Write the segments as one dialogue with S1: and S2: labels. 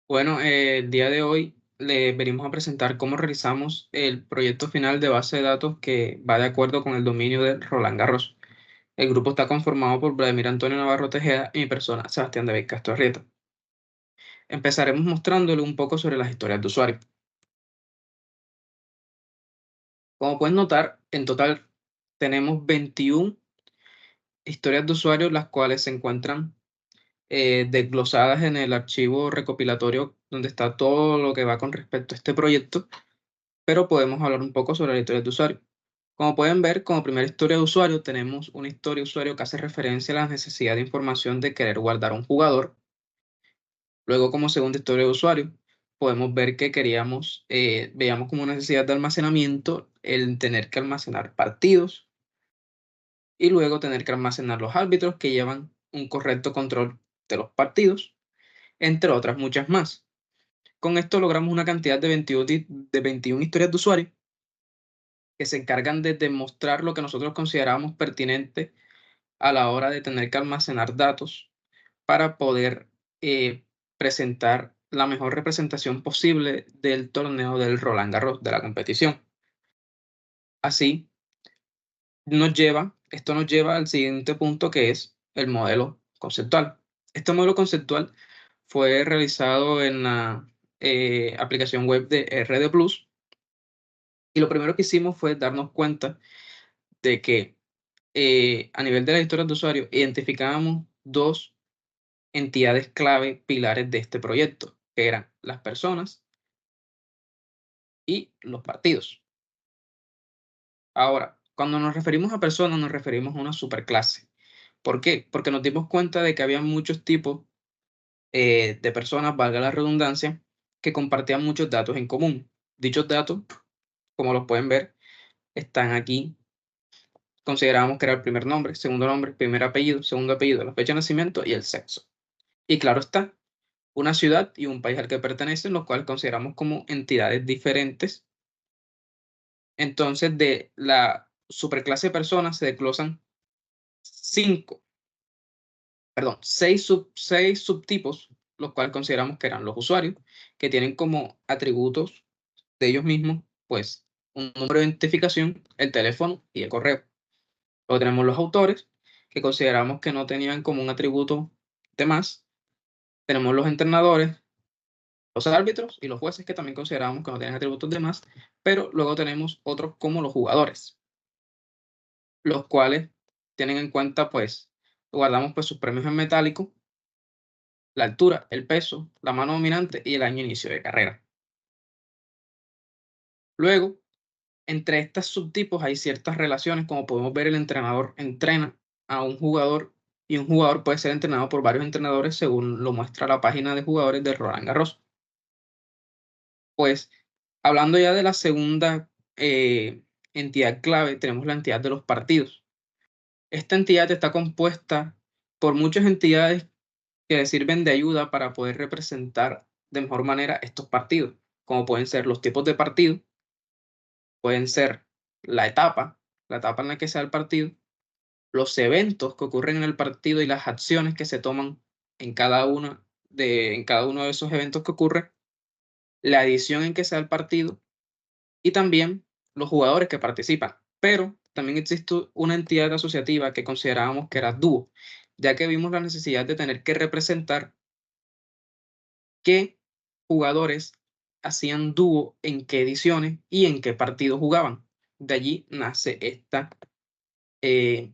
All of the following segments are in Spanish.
S1: Bueno, el día de hoy le venimos a presentar cómo realizamos el proyecto final de base de datos que va de acuerdo con el dominio de Roland Garros. El grupo está conformado por Vladimir Antonio Navarro Tejeda y mi persona, Sebastián David Castro Arrieta. Empezaremos mostrándole un poco sobre las historias de usuario. Como pueden notar, en total tenemos 21 historias de usuario, las cuales se encuentran desglosadas en el archivo recopilatorio donde está todo lo que va con respecto a este proyecto, pero podemos hablar un poco sobre la historia de usuario. Como pueden ver, como primera historia de usuario, tenemos una historia de usuario que hace referencia a la necesidad de información de querer guardar a un jugador. Luego, como segunda historia de usuario, podemos ver que veíamos como una necesidad de almacenamiento el tener que almacenar partidos y luego tener que almacenar los árbitros que llevan un correcto control de los partidos, entre otras muchas más. Con esto logramos una cantidad de 21 historias de usuario que se encargan de demostrar lo que nosotros consideramos pertinente a la hora de tener que almacenar datos para poder presentar la mejor representación posible del torneo del Roland Garros, de la competición. Así, esto nos lleva al siguiente punto, que es el modelo conceptual. Este modelo conceptual fue realizado en la aplicación web de RD Plus, y lo primero que hicimos fue darnos cuenta de que a nivel de las historias de usuario identificábamos dos entidades clave, pilares de este proyecto, que eran las personas y los partidos. Ahora, cuando nos referimos a personas, nos referimos a una superclase. ¿Por qué? Porque nos dimos cuenta de que había muchos tipos de personas, valga la redundancia, que compartían muchos datos en común. Dichos datos, como los pueden ver, están aquí. Consideramos que era el primer nombre, primer apellido, segundo apellido, la fecha de nacimiento y el sexo. Y claro está, una ciudad y un país al que pertenecen, los cuales consideramos como entidades diferentes. Entonces, de la superclase de personas se desglosan cinco, perdón, seis subtipos, los cuales consideramos que eran los usuarios, que tienen como atributos de ellos mismos, pues, un número de identificación, el teléfono y el correo. Luego tenemos los autores, que consideramos que no tenían como un atributo de más. Tenemos los entrenadores, los árbitros y los jueces, que también consideramos que no tienen atributos de más, pero luego tenemos otros como los jugadores, los cuales tienen en cuenta, pues, guardamos pues sus premios en metálico, la altura, el peso, la mano dominante y el año de inicio de carrera. Luego, entre estos subtipos hay ciertas relaciones, como podemos ver, el entrenador entrena a un jugador y un jugador puede ser entrenado por varios entrenadores según lo muestra la página de jugadores de Roland Garros. Pues, hablando ya de la segunda entidad clave, tenemos la entidad de los partidos. Esta entidad está compuesta por muchas entidades que le sirven de ayuda para poder representar de mejor manera estos partidos, como pueden ser los tipos de partido, pueden ser la etapa en la que se da el partido, los eventos que ocurren en el partido y las acciones que se toman en cada uno de esos eventos que ocurren, la edición en que se da el partido y también los jugadores que participan. Pero también existe una entidad asociativa que considerábamos que era dúo, ya que vimos la necesidad de tener que representar qué jugadores hacían dúo en qué ediciones y en qué partidos jugaban. De allí nace esta eh,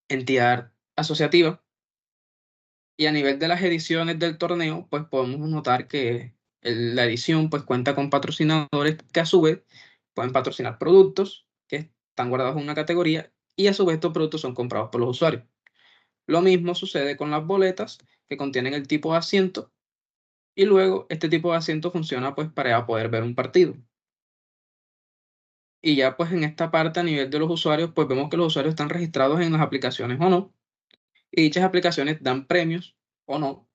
S1: entidad asociativa. Y a nivel de las ediciones del torneo, pues podemos notar que la edición pues cuenta con patrocinadores que a su vez pueden patrocinar productos que están guardados en una categoría y a su vez estos productos son comprados por los usuarios. Lo mismo sucede con las boletas que contienen el tipo de asiento y luego este tipo de asiento funciona pues para poder ver un partido. Y ya pues en esta parte a nivel de los usuarios pues vemos que los usuarios están registrados en las aplicaciones o no y dichas aplicaciones dan premios o no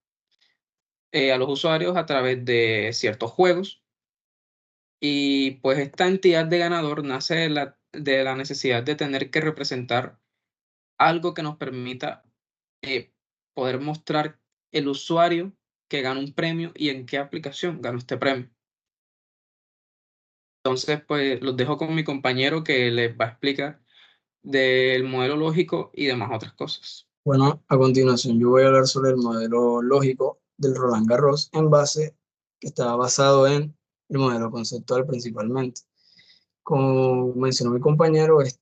S1: a los usuarios a través de ciertos juegos. Y pues esta entidad de ganador nace de la necesidad de tener que representar algo que nos permita eh, poder mostrar el usuario que gano un premio y en qué aplicación gano este premio. Entonces, pues los dejo con mi compañero que les va a explicar del modelo lógico y demás otras cosas.
S2: Bueno, a continuación yo voy a hablar sobre el modelo lógico del Roland Garros que está basado en el modelo conceptual principalmente. Como mencionó mi compañero, pues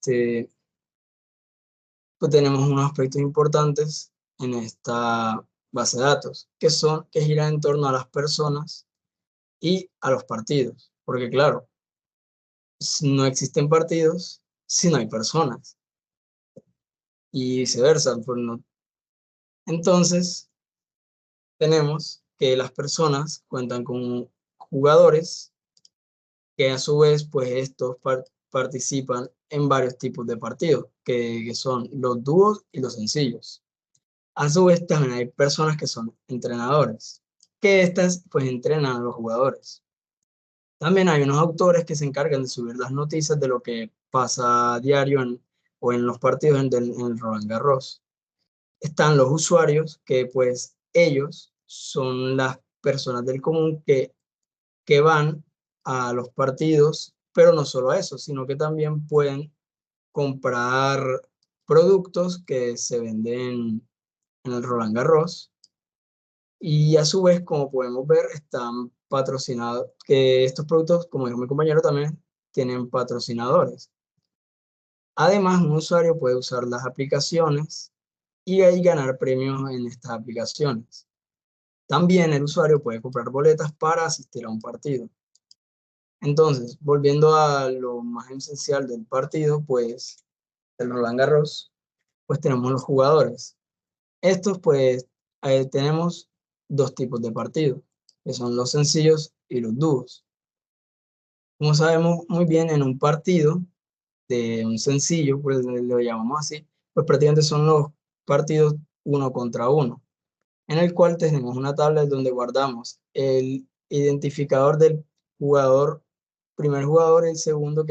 S2: tenemos unos aspectos importantes en esta base de datos, que giran en torno a las personas y a los partidos. Porque claro, no existen partidos si no hay personas y viceversa. Entonces, tenemos que las personas cuentan con jugadores que a su vez, pues estos participan en varios tipos de partidos, que son los dúos y los sencillos. A su vez, también hay personas que son entrenadores, que estas pues entrenan a los jugadores. También hay unos autores que se encargan de subir las noticias de lo que pasa a diario o en los partidos en el Roland Garros. Están los usuarios, que pues ellos son las personas del común que van a los partidos, pero no solo a eso, sino que también pueden comprar productos que se venden en el Roland Garros y a su vez, como podemos ver, están patrocinados, que estos productos, como dijo mi compañero, también tienen patrocinadores. Además, un usuario puede usar las aplicaciones y ahí ganar premios en estas aplicaciones. También el usuario puede comprar boletas para asistir a un partido. Entonces, volviendo a lo más esencial del partido, pues el Roland Garros, pues tenemos los jugadores. Estos, pues, tenemos dos tipos de partidos, que son los sencillos y los dúos. Como sabemos muy bien, en un partido de un sencillo, pues lo llamamos así, pues prácticamente son los partidos uno contra uno, en el cual tenemos una tabla donde guardamos el identificador del jugador, primer jugador, y el segundo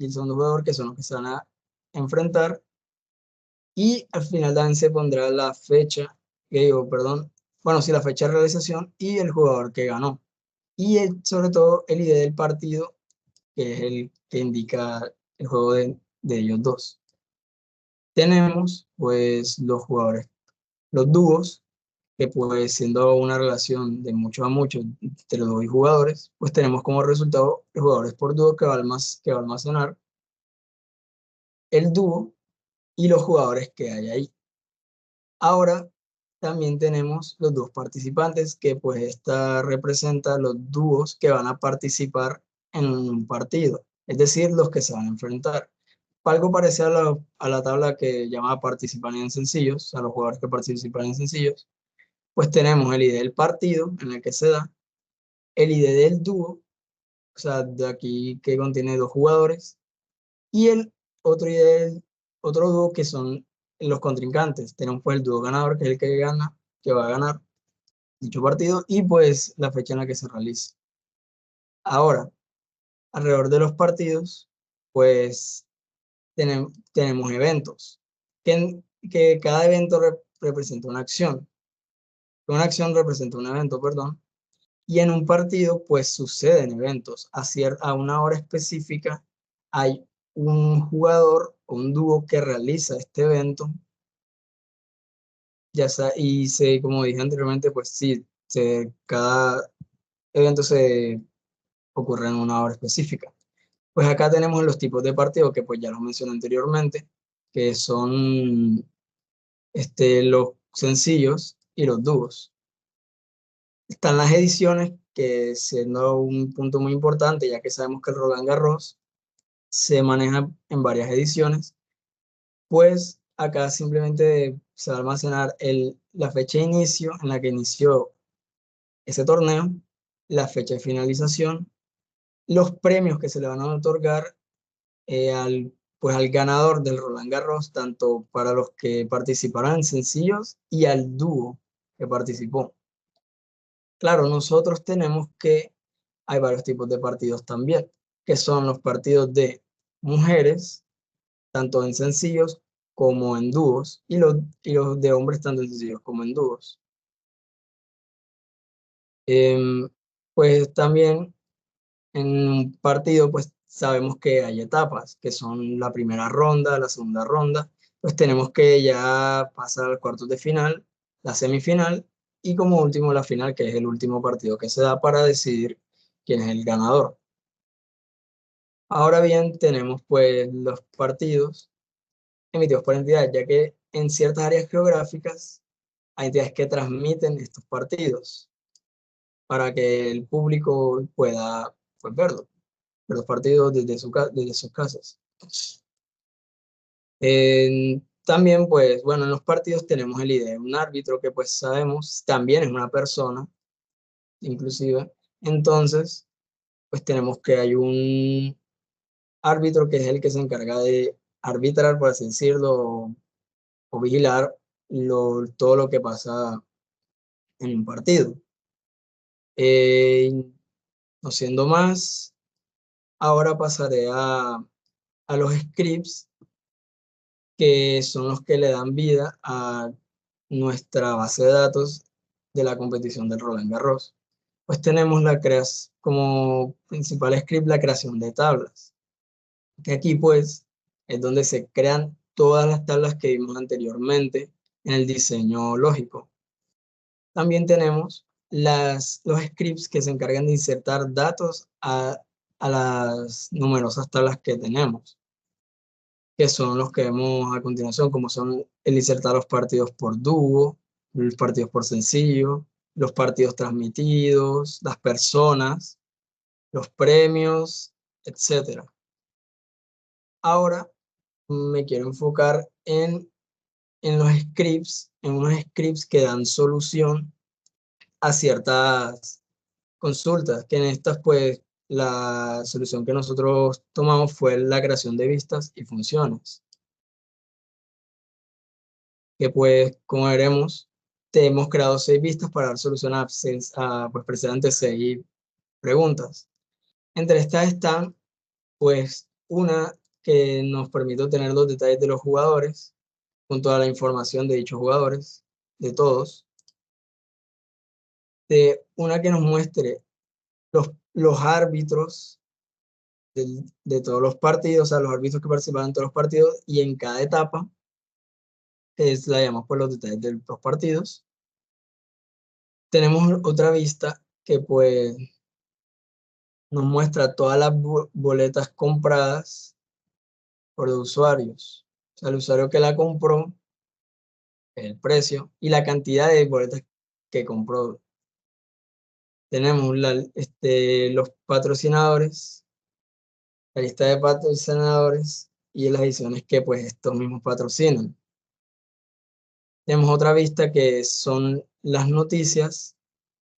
S2: jugador, que son los que se van a enfrentar, y al final también se pondrá la fecha, que digo, perdón, bueno, sí, la fecha de realización y el jugador que ganó. Y sobre todo el ID del partido, que es el que indica el juego de ellos dos. Tenemos pues los jugadores, los dúos, que pues siendo una relación de mucho a mucho entre los dos jugadores, pues tenemos como resultado los jugadores por dúo que va a almacenar el dúo y los jugadores que hay ahí. Ahora también tenemos los dos participantes, que pues esta representa los dúos que van a participar en un partido, es decir, los que se van a enfrentar. Algo parecido a la tabla que llama participar en sencillos, a los jugadores que participan en sencillos, pues tenemos el ID del partido en el que se da, el ID del dúo, o sea, de aquí que contiene dos jugadores, y el otro ID del otro dúo que son los contrincantes. Tenemos pues el dúo ganador, que es el que gana, que va a ganar dicho partido, y pues la fecha en la que se realiza. Ahora, alrededor de los partidos, pues tenemos eventos, que cada evento representa una acción. Una acción representa un evento, perdón. Y en un partido, pues suceden eventos. A una hora específica hay un jugador o un dúo que realiza este evento. Como dije anteriormente, pues sí, cada evento se ocurre en una hora específica. Pues acá tenemos los tipos de partidos que pues ya los mencioné anteriormente, que son los sencillos y los dúos. Están las ediciones, que siendo un punto muy importante, ya que sabemos que el Roland Garros se maneja en varias ediciones, pues acá simplemente se va a almacenar la fecha de inicio en la que inició ese torneo, la fecha de finalización, los premios que se le van a otorgar pues al ganador del Roland Garros, tanto para los que participaron en sencillos y al dúo que participó. Claro, nosotros tenemos que hay varios tipos de partidos también, que son los partidos de mujeres, tanto en sencillos como en dúos, y los de hombres, tanto en sencillos como en dúos. Pues también en un partido, pues sabemos que hay etapas, que son la primera ronda, la segunda ronda, pues tenemos que ya pasar al cuartos de final, la semifinal y como último la final, que es el último partido que se da para decidir quién es el ganador. Ahora bien, tenemos pues los partidos emitidos por entidades, ya que en ciertas áreas geográficas hay entidades que transmiten estos partidos para que el público pueda pues, verlo, ver los partidos desde sus casas. También, pues, bueno, en los partidos tenemos el ID de un árbitro que, pues, sabemos, también es una persona, inclusive. Entonces, pues, tenemos que hay un árbitro que es el que se encarga de arbitrar, por así decirlo, o vigilar todo lo que pasa en un partido. Eh, no siendo más, ahora pasaré a los scripts, que son los que le dan vida a nuestra base de datos de la competición del Roland Garros. Pues tenemos como principal script la creación de tablas, que aquí pues es donde se crean todas las tablas que vimos anteriormente en el diseño lógico. También tenemos los scripts que se encargan de insertar datos a las numerosas tablas que tenemos, que son los que vemos a continuación, como son el insertar los partidos por dúo, los partidos por sencillo, los partidos transmitidos, las personas, los premios, etcétera. Ahora me quiero enfocar en los scripts, en unos scripts que dan solución a ciertas consultas, que en estas pues la solución que nosotros tomamos fue la creación de vistas y funciones, que pues como veremos, te hemos creado 6 vistas para dar solución a pues, precisamente 6 preguntas. Entre estas están pues una que nos permite obtener los detalles de los jugadores, con toda la información de dichos jugadores, de todos, de una que nos muestre los árbitros de todos los partidos, o sea, los árbitros que participan en todos los partidos y en cada etapa, la llamamos por los detalles de los partidos. Tenemos otra vista que pues nos muestra todas las boletas compradas por los usuarios. O sea, el usuario que la compró, el precio y la cantidad de boletas que compró. Tenemos los patrocinadores, la lista de patrocinadores y las ediciones que pues estos mismos patrocinan. Tenemos otra vista que son las noticias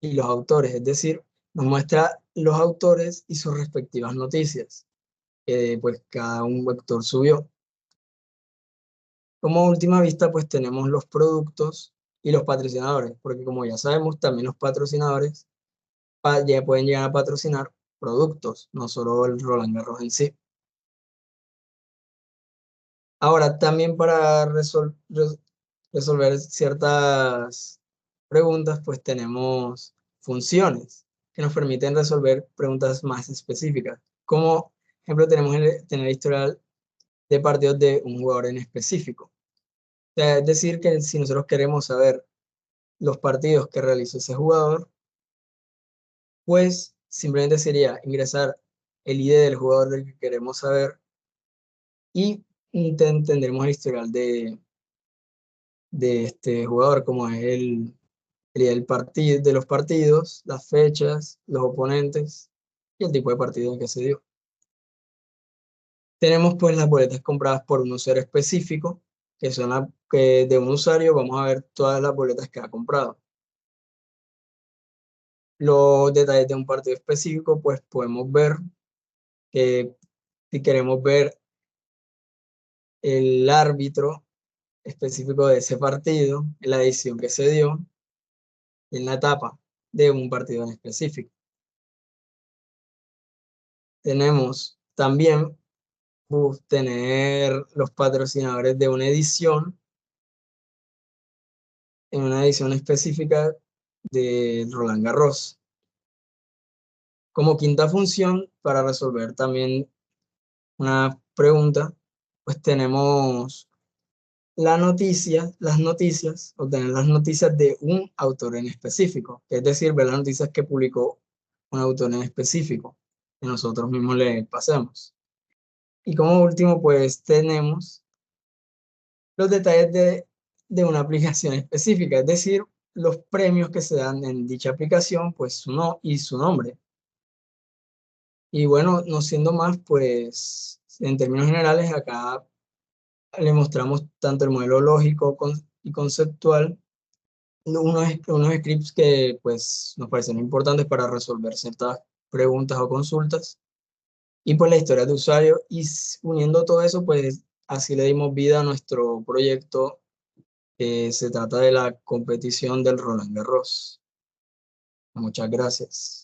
S2: y los autores, es decir, nos muestra los autores y sus respectivas noticias que pues cada un autor subió. Como última vista pues tenemos los productos y los patrocinadores, porque como ya sabemos también los patrocinadores ya pueden llegar a patrocinar productos, no solo el Roland Garros en sí. Ahora, también para resolver ciertas preguntas, pues tenemos funciones que nos permiten resolver preguntas más específicas. Como ejemplo, tenemos tener historial de partidos de un jugador en específico. O sea, es decir, que si nosotros queremos saber los partidos que realizó ese jugador, pues simplemente sería ingresar el ID del jugador del que queremos saber y tendremos el historial de este jugador, como es el partido, de los partidos, las fechas, los oponentes y el tipo de partido en que se dio. Tenemos pues las boletas compradas por un usuario específico, que son que de un usuario vamos a ver todas las boletas que ha comprado. Los detalles de un partido específico, pues podemos ver que si queremos ver el árbitro específico de ese partido, en la edición que se dio, en la etapa de un partido en específico. Tenemos también tener los patrocinadores de una edición, en una edición específica de Roland Garros. Como quinta función, para resolver también una pregunta, pues tenemos las noticias, obtener las noticias de un autor en específico, es decir, ver las noticias que publicó un autor en específico, que nosotros mismos le pasemos. Y como último, pues tenemos los detalles de una aplicación específica, es decir, los premios que se dan en dicha aplicación, pues y su nombre. Y bueno, no siendo más, pues en términos generales, acá le mostramos tanto el modelo lógico y conceptual, unos scripts que pues nos parecen importantes para resolver ciertas preguntas o consultas, y pues la historia de usuario, y uniendo todo eso, pues así le dimos vida a nuestro proyecto, que se trata de la competición del Roland Garros. Muchas gracias.